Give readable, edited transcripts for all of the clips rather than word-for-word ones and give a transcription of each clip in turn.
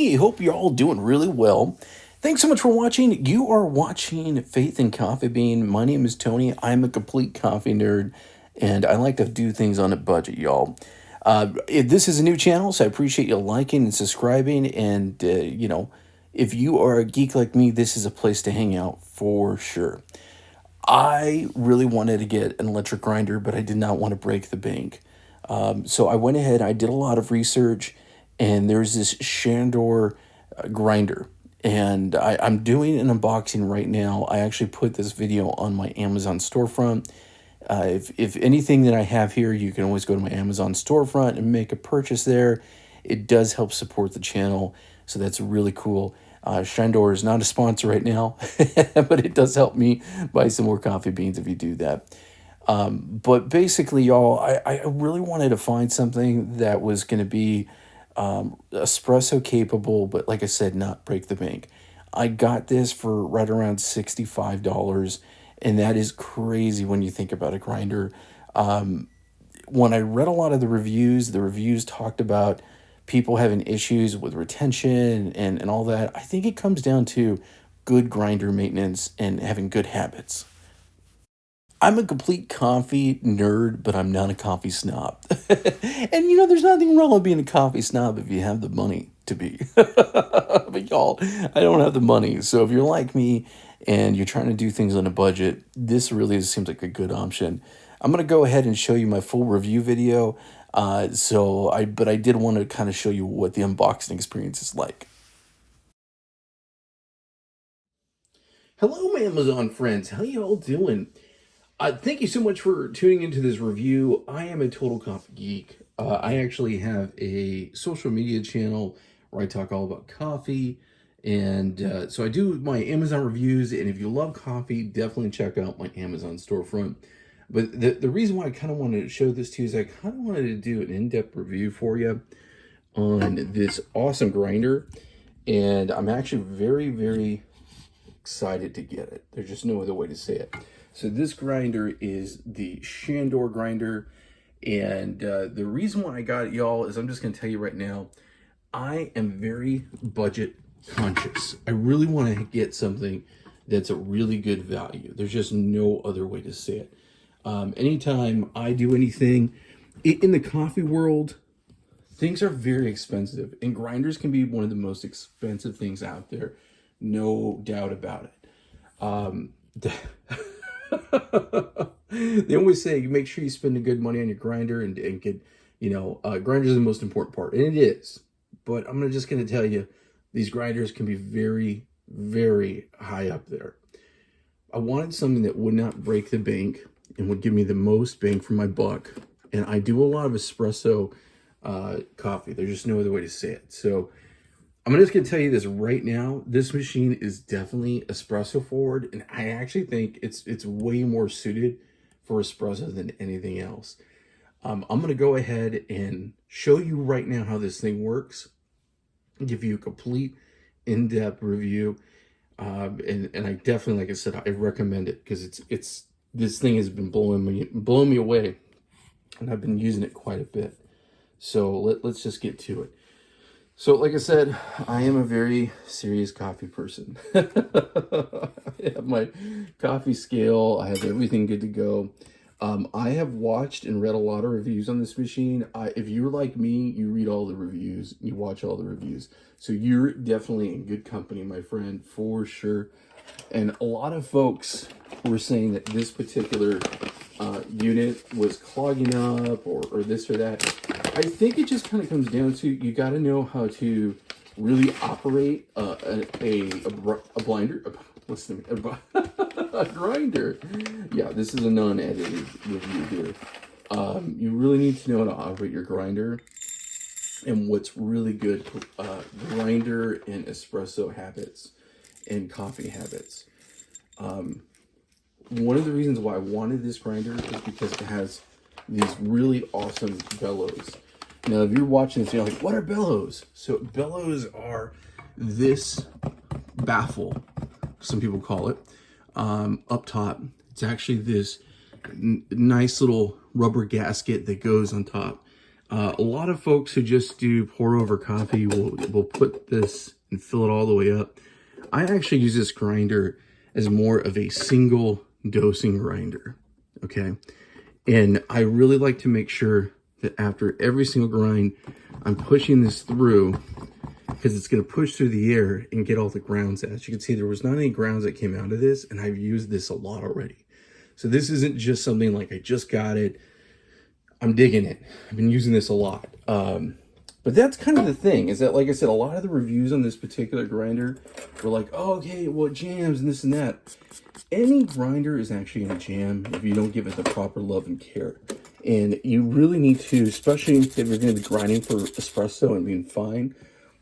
Hey, hope you're all doing really well. Thanks so much for watching. You are watching Faith and Coffee Bean. My name is Tony. I'm a complete coffee nerd, and I like to do things on a budget, y'all. This is a new channel, so I appreciate you liking and subscribing. And, if you are a geek like me, this is a place to hang out for sure. I really wanted to get an electric grinder, but I did not want to break the bank. So I went ahead, I did a lot of research, and there's this SHARDOR grinder. And I'm doing an unboxing right now. I actually put this video on my Amazon storefront. If anything that I have here, you can always go to my Amazon storefront and make a purchase there. It does help support the channel, so that's really cool. SHARDOR is not a sponsor right now, but it does help me buy some more coffee beans if you do that. But basically, y'all, I really wanted to find something that was going to be espresso capable, but like I said, not break the bank. I got this for right around $65, and that is crazy when you think about a grinder. When I read a lot of the reviews talked about people having issues with retention and all that. I think it comes down to good grinder maintenance and having good habits. I'm a complete coffee nerd, but I'm not a coffee snob. And there's nothing wrong with being a coffee snob if you have the money to be. But y'all, I don't have the money. So if you're like me and you're trying to do things on a budget, this really seems like a good option. I'm going to go ahead and show you my full review video. But I did want to kind of show you what the unboxing experience is like. Hello, my Amazon friends. How y'all doing? Thank you so much for tuning into this review. I am a total coffee geek. I actually have a social media channel where I talk all about coffee. And so I do my Amazon reviews. And if you love coffee, definitely check out my Amazon storefront. But the reason why I kind of wanted to show this to you is I kind of wanted to do an in-depth review for you on this awesome grinder. And I'm actually very, very excited to get it. There's just no other way to say it. So this grinder is the SHARDOR grinder. And the reason why I got it, y'all, is I'm just going to tell you right now, I am very budget conscious. I really want to get something that's a really good value. There's just no other way to say it. Anytime I do anything in the coffee world, things are very expensive, and grinders can be one of the most expensive things out there. No doubt about it. They always say you make sure you spend a good money on your grinder and get, grinders are the most important part, and it is. But I'm just going to tell you, these grinders can be very, very high up there. I wanted something that would not break the bank and would give me the most bang for my buck. And I do a lot of espresso coffee. There's just no other way to say it. So I'm just going to tell you this right now. This machine is definitely espresso forward. And I actually think it's way more suited for espresso than anything else. I'm going to go ahead and show you right now how this thing works. Give you a complete in-depth review. And I definitely, like I said, I recommend it because this thing has been blowing me away, and I've been using it quite a bit. So let's just get to it. So like I said, I am a very serious coffee person. I have my coffee scale. I have everything good to go. I have watched and read a lot of reviews on this machine. If you're like me, you read all the reviews, you watch all the reviews. So you're definitely in good company, my friend, for sure. And a lot of folks were saying that this particular unit was clogging up or this or that. I think it just kind of comes down to you got to know how to really operate a grinder. Yeah, this is a non-edited review here. You really need to know how to operate your grinder and what's really good grinder and espresso habits and coffee habits. One of the reasons why I wanted this grinder is because it has these really awesome bellows. Now, if you're watching this, you're like, what are bellows? So bellows are this baffle, some people call it, up top. It's actually this nice little rubber gasket that goes on top. A lot of folks who just do pour over coffee will put this and fill it all the way up. I actually use this grinder as more of a single dosing grinder, okay? And I really like to make sure that after every single grind, I'm pushing this through, because it's going to push through the air and get all the grounds out. As you can see, there was not any grounds that came out of this, and I've used this a lot already. So this isn't just something like I just got it. I'm digging it. I've been using this a lot. But that's kind of the thing, is that, like I said, a lot of the reviews on this particular grinder were like, oh, okay, well, it jams and this and that. Any grinder is actually going to jam if you don't give it the proper love and care. And you really need to, especially if you're going to be grinding for espresso and being fine,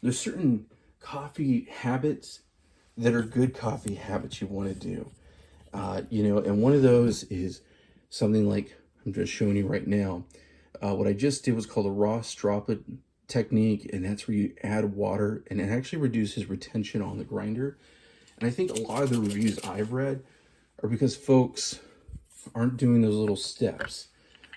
there's certain coffee habits that are good coffee habits you want to do. You know, and one of those is something like I'm just showing you right now. What I just did was called a Ross droplet technique, and that's where you add water, and it actually reduces retention on the grinder. And I think a lot of the reviews I've read are because folks aren't doing those little steps.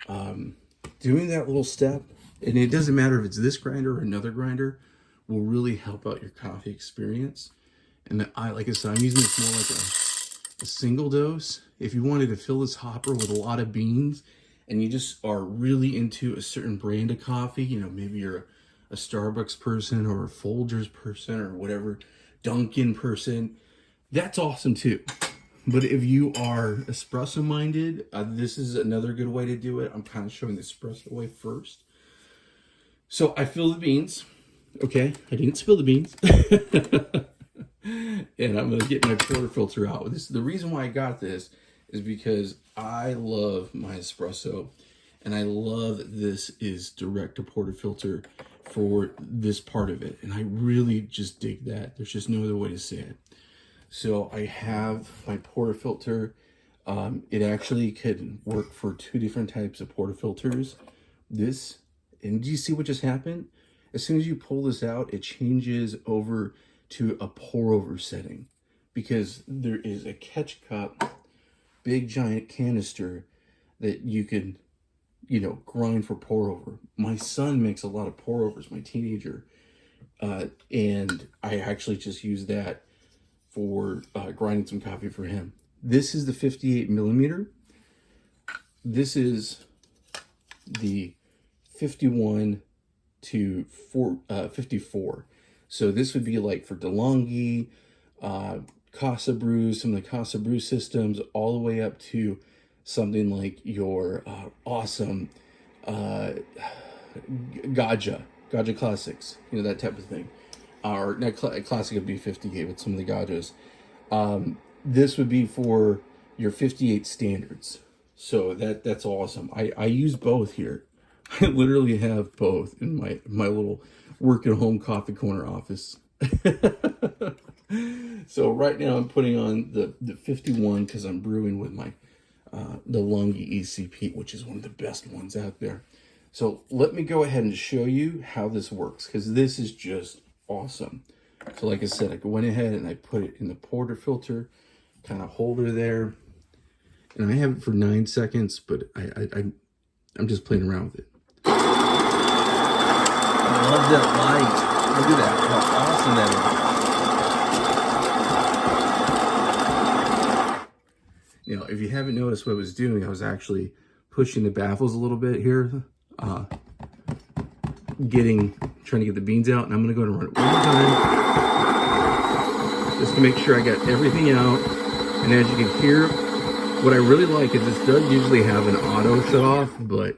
Doing that little step, and it doesn't matter if it's this grinder or another grinder, will really help out your coffee experience. And like I said, I'm using this more like a single dose. If you wanted to fill this hopper with a lot of beans and you just are really into a certain brand of coffee, you know, maybe you're a Starbucks person or a Folgers person or whatever, Dunkin' person, that's awesome too. But if you are espresso minded, this is another good way to do it. I'm kind of showing the espresso way first. So I fill the beans. Okay, I didn't spill the beans. And I'm going to get my portafilter out. The reason why I got this is because I love my espresso. And I love that this is direct to portafilter for this part of it. And I really just dig that. There's just no other way to say it. So I have my portafilter. It actually could work for two different types of portafilters. This, and do you see what just happened? As soon as you pull this out, it changes over to a pour over setting, because there is a catch cup, big giant canister that you could, you know, grind for pour over. My son makes a lot of pour overs, my teenager, and I actually just use that for grinding some coffee for him. This is the 58 millimeter. This is the 51 to 54. So this would be like for DeLonghi, Casa Brews, some of the Casa Brew systems, all the way up to something like your awesome Gaja Classics, you know, that type of thing. Or not Classic would be 58 with some of the Gajas. This would be for your 58 standards. So that's awesome. I use both here. I literally have both in my little work at home coffee corner office. So right now I'm putting on the 51 because I'm brewing with my DeLonghi ECP, which is one of the best ones out there. So let me go ahead and show you how this works, because this is just awesome. So like I said, I went ahead and I put it in the portafilter kind of holder there, and I have it for 9 seconds, but I'm just playing around with it. I love that light. Look at that, how awesome that is. You know, if you haven't noticed what I was doing, I was actually pushing the baffles a little bit here, trying to get the beans out, and I'm gonna go and run it one more time, just to make sure I got everything out. And as you can hear, what I really like is this does usually have an auto shut off, but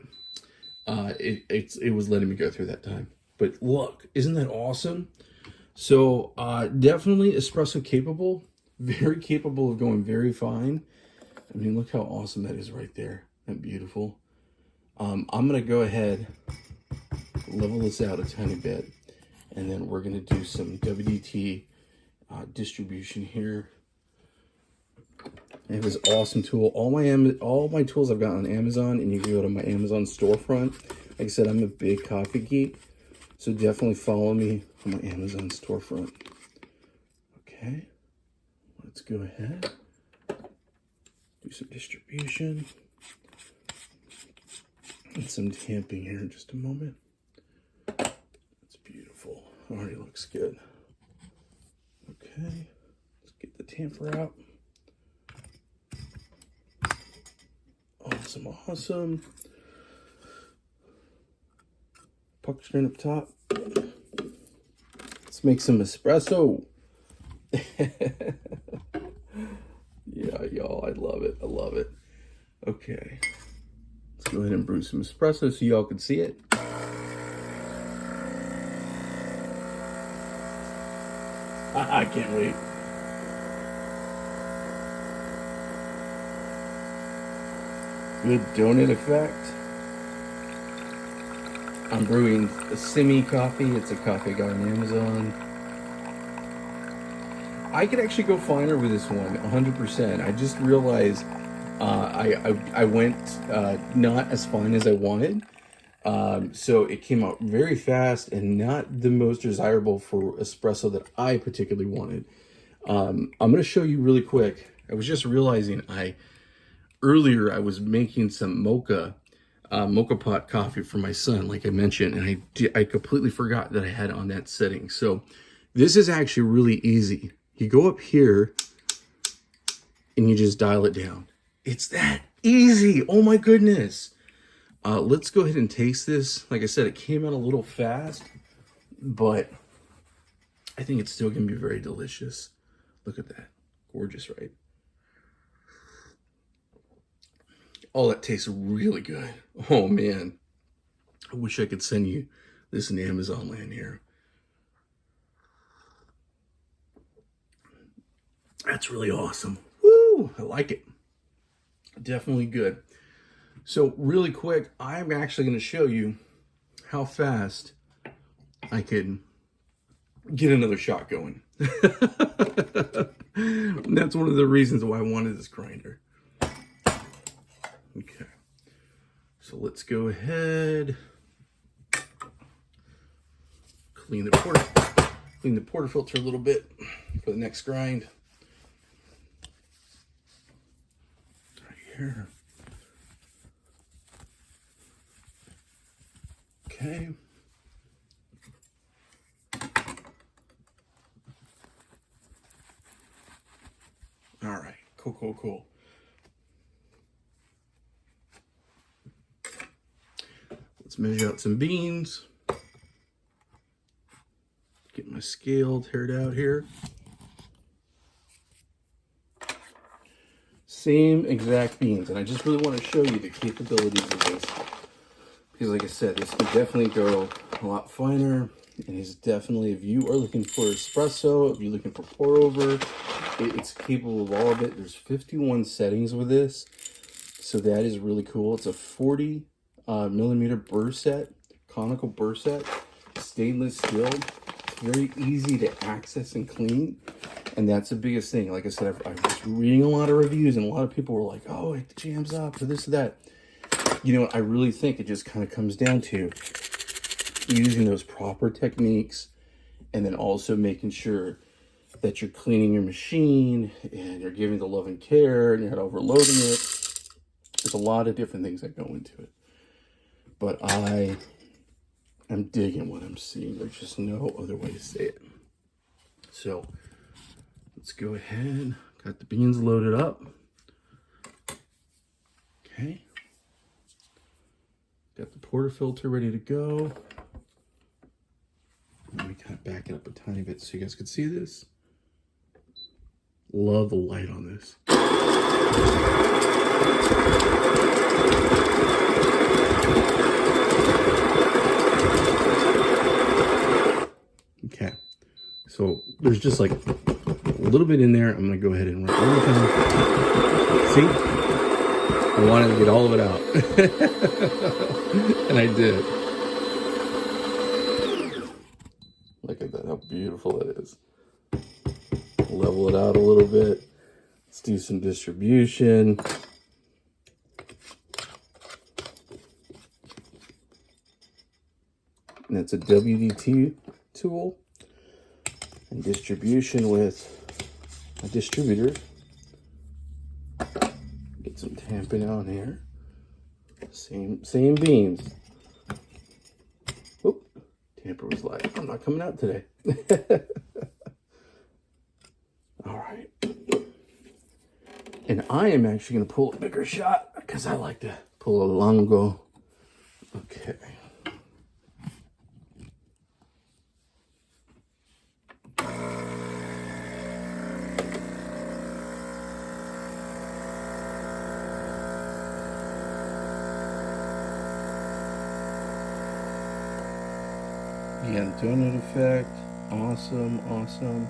it was letting me go through that time. But look, isn't that awesome? So definitely espresso capable, very capable of going very fine. I mean, look how awesome that is right there. Isn't that beautiful? I'm gonna go ahead, level this out a tiny bit, and then we're gonna do some WDT distribution here. It was an awesome tool. All my tools I've got on Amazon, and you can go to my Amazon storefront. Like I said, I'm a big coffee geek, so definitely follow me on my Amazon storefront. Okay, let's go ahead, do some distribution and some tamping here in just a moment. Already looks good. Okay, let's get the tamper out. Awesome, awesome. Puck strain up top. Let's make some espresso. Yeah, y'all, I love it. I love it. Okay, let's go ahead and brew some espresso so y'all can see it. I can't wait. Good donut effect. I'm brewing a Simi coffee. It's a coffee I got on Amazon. I could actually go finer with this one, 100%. I just realized I went not as fine as I wanted. So it came out very fast and not the most desirable for espresso that I particularly wanted. I'm going to show you really quick. I was just realizing earlier I was making some mocha pot coffee for my son, like I mentioned, and I completely forgot that I had it on that setting. So this is actually really easy. You go up here and you just dial it down. It's that easy. Oh my goodness. Let's go ahead and taste this. Like I said, it came out a little fast, but I think it's still going to be very delicious. Look at that. Gorgeous, right? Oh, that tastes really good. Oh, man. I wish I could send you this in Amazon land here. That's really awesome. Woo! I like it. Definitely good. So really quick, I'm actually going to show you how fast I can get another shot going. And that's one of the reasons why I wanted this grinder. Okay, so let's go ahead, clean the portafilter a little bit for the next grind. Right here. Okay. All right, cool. Let's measure out some beans. Get my scale teared out here. Same exact beans, and I just really want to show you the capabilities of this. Because like I said, this can definitely go a lot finer. And it's definitely, if you are looking for espresso, if you're looking for pour over, it's capable of all of it. There's 51 settings with this. So that is really cool. It's a 40 millimeter burr set, conical burr set, stainless steel. It's very easy to access and clean. And that's the biggest thing. Like I said, I was reading a lot of reviews and a lot of people were like, oh, it jams up or this or that. You know what? I really think it just kind of comes down to using those proper techniques and then also making sure that you're cleaning your machine and you're giving the love and care and you're not overloading it. There's a lot of different things that go into it. But I am digging what I'm seeing. There's just no other way to say it. So let's go ahead. Got the beans loaded up. Okay. Got the portafilter ready to go. Let me kind of back it up a tiny bit so you guys can see this. Love the light on this. Okay, so there's just like a little bit in there. I'm gonna go ahead and run one more time. See? I wanted to get all of it out. And I did. Look at that, how beautiful it is. Level it out a little bit. Let's do some distribution. And it's a WD-2 tool. And distribution with a distributor. Get some tamping on here. Same beans. Oop, Tamper was like, I'm not coming out today. All right. And I am actually going to pull a bigger shot because I like to pull a longo. Okay. Yeah, the donut effect, awesome, awesome.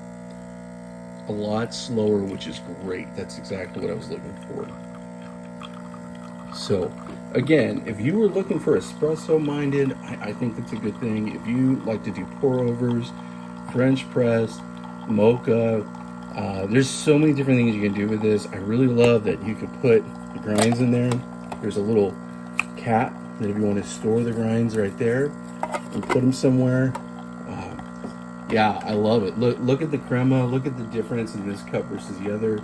A lot slower, which is great. That's exactly what I was looking for. So, again, if you were looking for espresso minded, I think that's a good thing. If you like to do pour overs, French press, mocha, there's so many different things you can do with this. I really love that you could put the grinds in there. There's a little cap that if you want to store the grinds right there and put them somewhere. Yeah, I love it. Look at the crema. Look at the difference in this cup versus the other.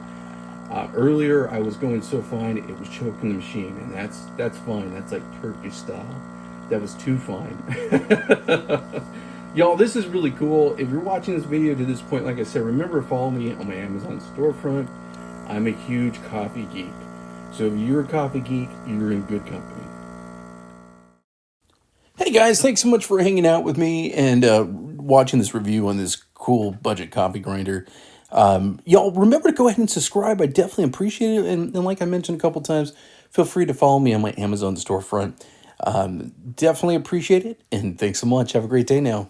Earlier, I was going so fine, it was choking the machine, and that's fine. That's like Turkish style. That was too fine. Y'all, this is really cool. If you're watching this video to this point, like I said, remember to follow me on my Amazon storefront. I'm a huge coffee geek. So if you're a coffee geek, you're in good company. Hey guys, thanks so much for hanging out with me and watching this review on this cool budget coffee grinder. Y'all remember to go ahead and subscribe. I definitely appreciate it. And like I mentioned a couple times, feel free to follow me on my Amazon storefront. Definitely appreciate it. And thanks so much. Have a great day now.